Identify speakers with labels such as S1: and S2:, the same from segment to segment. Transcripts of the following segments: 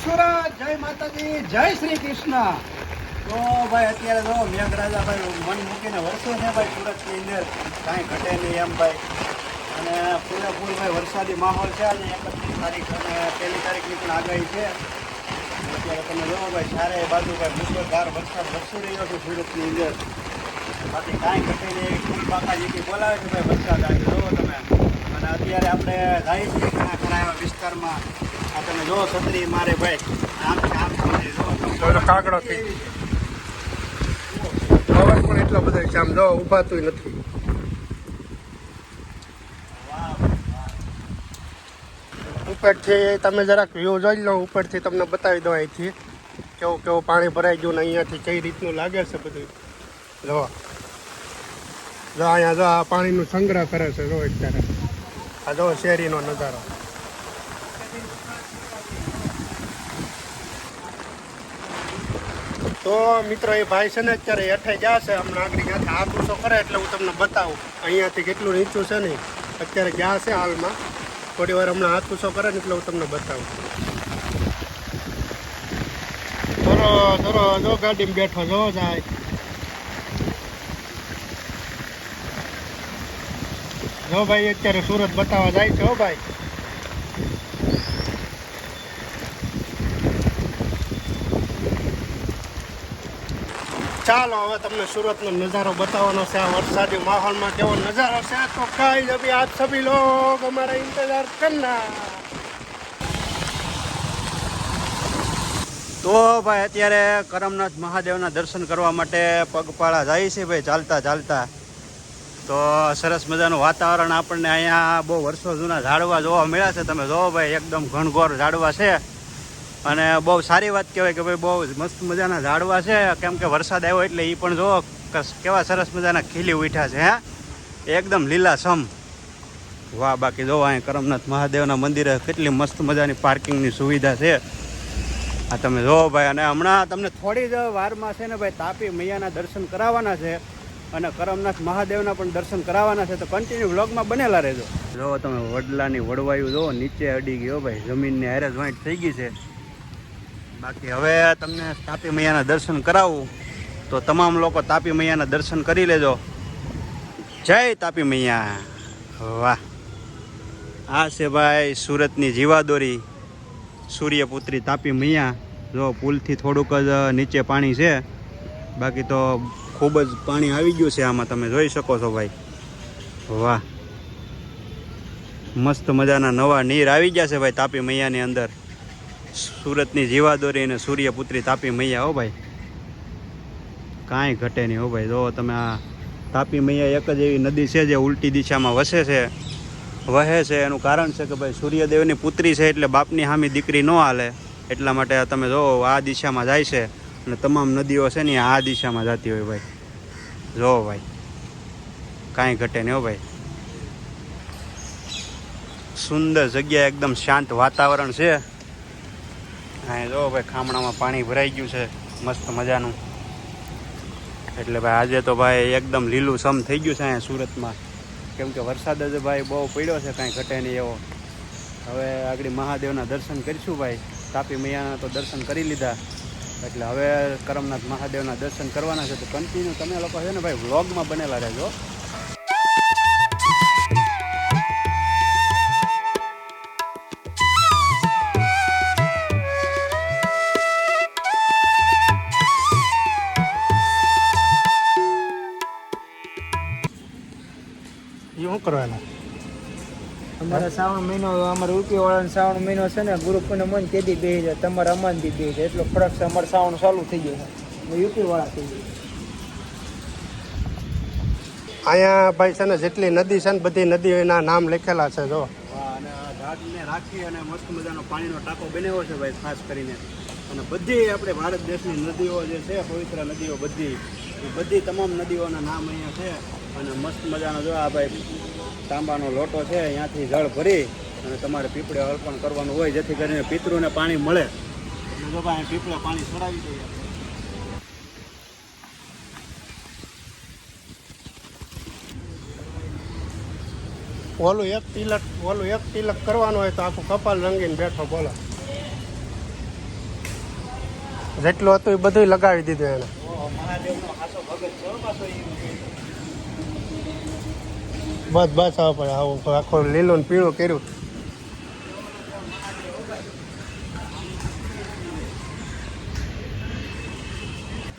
S1: સુરત, જય માતાજી, જય શ્રી કૃષ્ણ। તો ભાઈ અત્યારે જો મેઘરાજા ભાઈ મન મૂકીને વરસે છે ભાઈ સુરતની અંદર, કાંઈ ઘટે નહીં એમ ભાઈ। અને પૂરેપૂર ભાઈ વરસાદી માહોલ છે આજે 31 તારીખ અને 1 તારીખની પણ આગાહી છે। અત્યારે તમે જોવો ભાઈ ચારે બાજુ ભાઈ મુસળધાર વરસાદ વરસી રહ્યો છે સુરતની અંદર, બાકી કાંઈ ઘટે નહીં। ફૂલ બાકાજી બોલાવે છે ભાઈ વરસાદ આજે જોવો તમે। અને અત્યારે આપણે જાય છીએ ઘણા ખરા એવા વિસ્તારમાં, આ તમે જો છત્રી મારે ભાઈ આમ
S2: કાગડો થઈ અવાજ પણ એટલો બધો છે, આમ જો ઉભાતું નથી। ઉપરથી તમે જરાક વ્યૂ જોઈ લો, ઉપરથી તમને બતાવી દો અહીંથી કેવું કેવું પાણી ભરાઈ ગયું ને અહીંયાથી કઈ રીતનું લાગે છે બધું। જો અહીંયા જો આ પાણીનું સંગ્રહ કરે છે, જો અત્યારે આ જો શેરીનો નજારો। તો મિત્રો એ ભાઈ છે ને અત્યારે હેઠે જશે, હમણાં આગળ ત્યાંથી હાથ ઊંચો કરે એટલે હું તમને બતાવું અહીંયાથી કેટલું નીચું છે ને। અત્યારે ગયા છે હાલમાં, થોડી વાર હમણાં હાથ ઊંચો કરે ને એટલે હું તમને બતાવું। જો ગાડીમાં બેઠો જો જાય, જો ભાઈ અત્યારે સુરત બતાવવા જાય છે હો ભાઈ। ચાલો હવે તમને સુરતનો નજારો બતાવવાનો છે, આ વરસાદી માહોલમાં કેવો નજારો છે। તો કઈ અભી આપ સभी लोग हमारा इंतजार करना।
S1: તો ભાઈ અત્યારે કરમનાથ મહાદેવના દર્શન કરવા માટે પગપાળા જાય છે ભાઈ, ચાલતા ચાલતા। તો સરસ મજાનું વાતાવરણ આપણને અહીંયા બહુ વર્ષો જૂના ઝાડવા જોવા મળ્યા છે, તમે જોવો ભાઈ એકદમ ઘનઘોર ઝાડવા છે। અને બહુ સારી વાત કહેવાય કે ભાઈ બહુ મસ્ત મજાના ઝાડવા છે, કેમ કે વરસાદ આવ્યો એટલે એ પણ જોવો કેવા સરસ મજાના ખીલી ઉઠ્યા છે, એકદમ લીલાછમ। વાહ, બાકી જોવો અહીંયા કરમનાથ મહાદેવના મંદિરે કેટલી મસ્ત મજાની પાર્કિંગની સુવિધા છે, આ તમે જોવો ભાઈ। અને હમણાં તમને થોડી જ વારમાં છે ને ભાઈ તાપી મૈયાના દર્શન કરાવવાના છે અને કરમનાથ મહાદેવના પણ દર્શન કરાવવાના છે, તો કન્ટિન્યુ વ્લોગમાં બનેલા રહેજો। જોવો તમે વડલાની વડવાયું જોવો નીચે અડી ગયો ભાઈ, જમીનની હારે જોઈન્ટ થઈ ગઈ છે। બાકી હવે તમને તાપી મૈયાના દર્શન કરાવું તો તમામ લોકો તાપી મૈયાના દર્શન કરી લેજો। જય તાપી મૈયા। વાહ, આ છે ભાઈ સુરતની જીવાદોરી સૂર્યપુત્રી તાપી મૈયા। જો પુલથી થોડુંક જ નીચે પાણી છે, બાકી તો ખૂબ જ પાણી આવી ગયું છે આમાં, તમે જોઈ શકો છો ભાઈ। વાહ, મસ્ત મજાના નવા નીર આવી ગયા છે ભાઈ તાપી મૈયાની અંદર। સુરતની જીવાદોરી અને સૂર્યપુત્રી તાપી મૈયા હો ભાઈ, કાંઈ ઘટે નહીં હો ભાઈ। જો તમે આ તાપી મૈયા એક જ એવી નદી છે જે ઉલટી દિશામાં વહે છે। એનું કારણ છે કે ભાઈ સૂર્યદેવની પુત્રી છે એટલે બાપની સામે દીકરી ન હાલે, એટલા માટે તમે જો આ દિશામાં જાય છે અને તમામ નદીઓ છે ને આ દિશામાં જતી હોય ભાઈ। જો ભાઈ કાંઈ ઘટે નહીં હો ભાઈ, સુંદર જગ્યા, એકદમ શાંત વાતાવરણ છે। હા જો ભાઈ ખામણામાં પાણી ભરાઈ ગયું છે મસ્ત મજાનું, એટલે ભાઈ આજે તો ભાઈ એકદમ લીલું સમ થઈ ગયું છે અહીંયા સુરતમાં, કેમ કે વરસાદ જ ભાઈ બહુ પડ્યો છે, કાંઈ ઘટે નહીં એવો। હવે આગળ મહાદેવના દર્શન કરીશું ભાઈ, તાપી મૈયાના તો દર્શન કરી લીધા, એટલે હવે કરમનાથ મહાદેવના દર્શન કરવાના છે, તો કન્ટિન્યુ તમે લોકો છે ને ભાઈ વ્લોગમાં બનેલા રહેજો।
S2: શું કરવાના
S3: અમારા શ્રાવણ મહિનો, અમારા રૂપિયાવાળાનો શ્રાવણ મહિનો છે ને, ગુરુ પૂનમ મન કેદી બે જાય, તમારા અમાનથી બે જાય, એટલો ફરક છે। અમારે શ્રાવણ ચાલુ થઈ ગયો છે, યુપીવાળા થઈ ગયું।
S2: અહીંયા ભાઈ છે ને જેટલી નદી છે ને બધી નદીઓના નામ લખેલા છે જો।
S1: અને આ ઝાડને રાખી અને મસ્ત મજાનો પાણીનો ટાંકો બનાવ્યો છે ભાઈ ખાસ કરીને, અને બધી આપણે ભારત દેશની નદીઓ જે છે પવિત્ર નદીઓ બધી તમામ નદીઓના નામ અહીંયા છે। અને મસ્ત મજાનો જો આ ભાઈ તાંબાનો લોટો છે, અહીંયાથી જળ ભરી અને તમારે પીપળે અર્પણ કરવાનું હોય, જેથી કરીને પિતૃને પાણી મળે। એટલે જો ભાઈ પીપળે પાણી ચડાવી દઈએ।
S2: ઓલું એક તિલક કરવાનું હોય તો આખું કપાલ રંગીને બેઠો બોલો। જેટલું હતું એ બધું લગાવી દીધું એને.
S1: મહાદેવનો હાસો ભગત છે હો પાછો ઈ.
S2: બસ બસ આવો પડે આવું આખો લીલું ને પીળું કર્યું.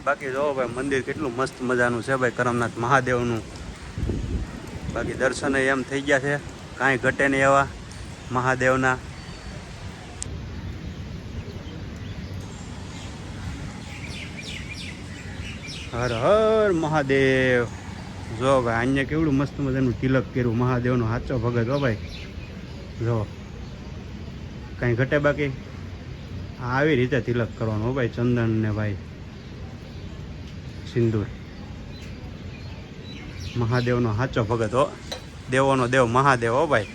S1: બાકી જો ભાઈ મંદિર કેટલું મસ્ત મજાનું છે ભાઈ કરમનાથ મહાદેવનું. બાકી દર્શન એમ થઈ ગયા છે, કાંઈ ઘટે નહીં એવા મહાદેવના. હર હર મહાદેવ. જો ભાઈ અહીંયા કેવડું મસ્ત મજાનું તિલક કર્યું, મહાદેવનો સાચો ભગત હો ભાઈ. જો કાંઈ ઘટે બાકી આવી રીતે તિલક કરવાનું હો ભાઈ, ચંદન ને ભાઈ સિંદૂર. મહાદેવનો સાચો ભગત હો, દેવોનો દેવ મહાદેવ હો ભાઈ.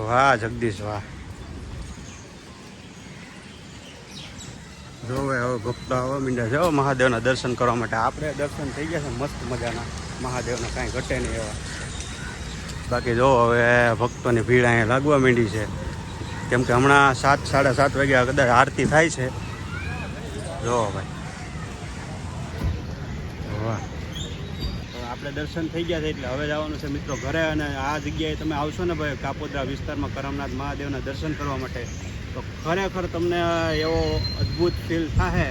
S1: વાહ જગદીશ વાહ. જો ભાઈ હવે ભક્તો આવવા માંડ્યા છે હો મહાદેવના દર્શન કરવા માટે. આપણે દર્શન થઈ ગયા છે મસ્ત મજાના મહાદેવના, કાંઈ ઘટે નહીં એવા. બાકી જો હવે ભક્તોની ભીડ અહીંયા લાગવા માંડી છે, કેમ કે હમણાં 7, 7:30 વાગ્યા કદાચ આરતી થાય છે. જો ભાઈ વાહ. તો આપણે દર્શન થઈ ગયા છે એટલે હવે જવાનું છે મિત્રો ઘરે. અને આ જગ્યાએ તમે આવશો ને ભાઈ કાપોદ્રા વિસ્તારમાં કરમનાથ મહાદેવના દર્શન કરવા માટે, તો ખરેખર તમને એવો અદ્ભુત ફીલ થાય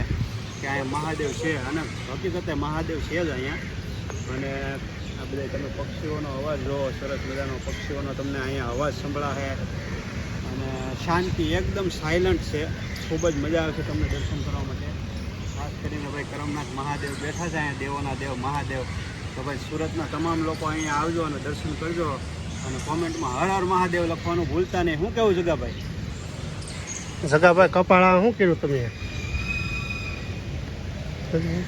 S1: કે અહીંયા મહાદેવ છે. અને હકીકતે મહાદેવ છે જ અહીંયા. અને આ બધા તમે પક્ષીઓનો અવાજ જો, સરસ મજાનો પક્ષીઓનો તમને અહીંયા અવાજ સંભળાશે. અને શાંતિ એકદમ સાયલન્ટ છે, ખૂબ જ મજા આવશે તમને દર્શન કરવા માટે. ખાસ કરીને ભાઈ કરમનાથ મહાદેવ બેઠા છે અહીંયા, દેવોના દેવ મહાદેવ. તો ભાઈ સુરતના તમામ લોકો અહીંયા આવજો અને દર્શન કરજો. અને કોમેન્ટમાં હર હર મહાદેવ લખવાનું ભૂલતા નહીં. શું કેવું જગાભાઈ?
S2: જગાભાઈ કપાળા શું કર્યું તમે?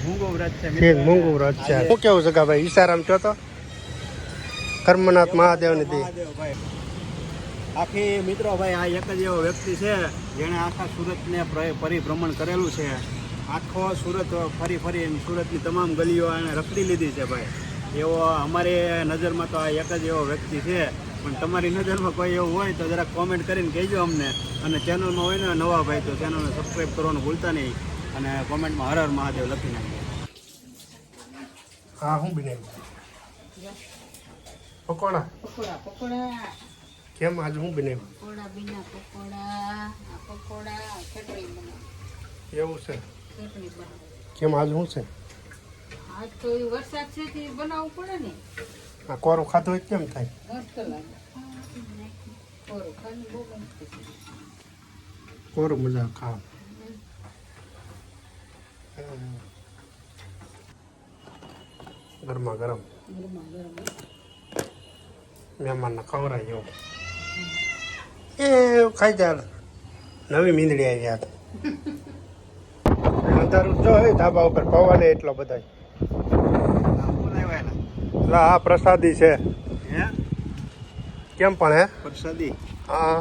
S1: મૂંગો વ્રત છે
S2: મૂંગું વ્રત છે. શું કેવું જગાભાઈ? ઈશારામ છો તો કરમનાથ મહાદેવની દી.
S1: ભાઈ આખી મિત્રો ભાઈ આ એક જ એવો વ્યક્તિ છે જેણે આખા સુરતને પરિભ્રમણ કરેલું છે. આખો સુરત ફરી સુરતની તમામ ગલીઓ એને રખડી લીધી છે ભાઈ. એવો અમારી નજરમાં તો આ એક જ એવો વ્યક્તિ છે. પણ તમારી નજરમાં કોઈ એવું હોય તો જરાક કોમેન્ટ કરીને કહેજો અમને. અને ચેનલમાં હોય ને નવા ભાઈ તો ચેનલને સબસ્ક્રાઈબ કરવાનું ભૂલતા નહીં. અને કોમેન્ટમાં હર હર મહાદેવ લખી નાખજો.
S2: હા હું બનાવ્યું પકોડા. કેમ આજ હું બનાવ્યું? એવું છે? કેમ આજ શું છે?
S4: વરસાદ છે તે બનાવવું પડે ને.
S2: આ કોરું ખાધું હોય કેમ થાય?
S4: મસ્ત લાગે. કોરું ખાલી બહુ મસ્ત છે.
S2: કોરું મજા ખાવા. ગરમા ગરમ મહેમાનને ખવડાય એવું. એ ખાઈ જાય. નવી મીંદડી આવી યાદ. અંધારું જો હે ધાબા ઉપર પવન એટલો બધા. હા પ્રસાદી છે.
S1: હે
S2: કેમ પણ હે
S1: પ્રસાદી?
S2: હા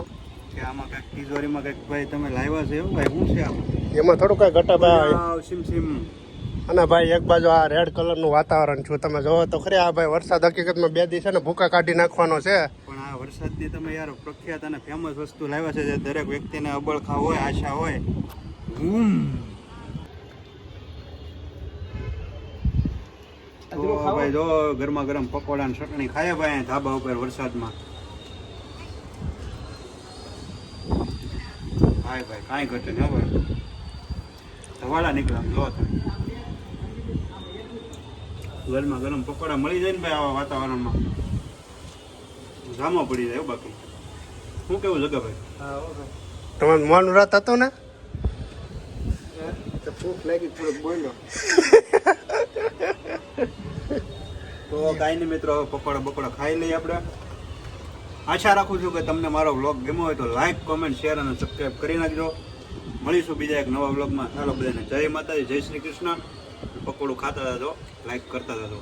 S1: કે આમાં કંઈક તિજોરીમાં કંઈક ભાઈ તમે લાવ્યા છે એવું ભાઈ? શું છે આમાં?
S2: એમાં થોડું કઈ ઘટાભાઈ.
S1: Sim sim.
S2: અને ભાઈ એક બાજુ આ રેડ કલરનું વાતાવરણ છું તમે જોવો તો ખરી. આ ભાઈ વરસાદ હકીકતમાં 2 દિવસ છે ને ભૂકા કાઢી નાખવાનો છે.
S1: પણ આ વરસાદની તમે યાર પ્રખ્યાત અને ફેમસ વસ્તુ લાવ્યા છે જે દરેક વ્યક્તિને અબળખા હોય, આશા હોય. તો ભાઈ જો ગરમા ગરમ પકોડા ને ચટણી ખાય ભાઈ ધાબા ઉપર વરસાદમાં. હાય ભાઈ કાંઈ ઘટે નહીં ભાઈ. ધવાડા નીકળ્યા જો તમે. ગરમા ગરમ પકોડા મળી જાય ને ભાઈ આવા વાતાવરણમાં જામો પડી જાય. બાકી શું કેવું જગાભાઈ?
S2: તમારું મન વ્રત હતું ને?
S3: ભૂખ લાગી થોડુંક બોલ્યો.
S1: તો કાંઈ નહીં મિત્રો, હવે પકોડા ખાઈ લઈએ આપણે. આશા રાખું છું કે તમને મારો વ્લોગ ગમ્યો હોય તો લાઈક, કોમેન્ટ, શેર અને સબસ્ક્રાઈબ કરી નાખજો. મળીશું બીજા એક નવા વ્લોગમાં. ચાલો બધાને જય માતાજી, જય શ્રી કૃષ્ણ. પકોડું ખાતા જજો, લાઈક કરતા જજો.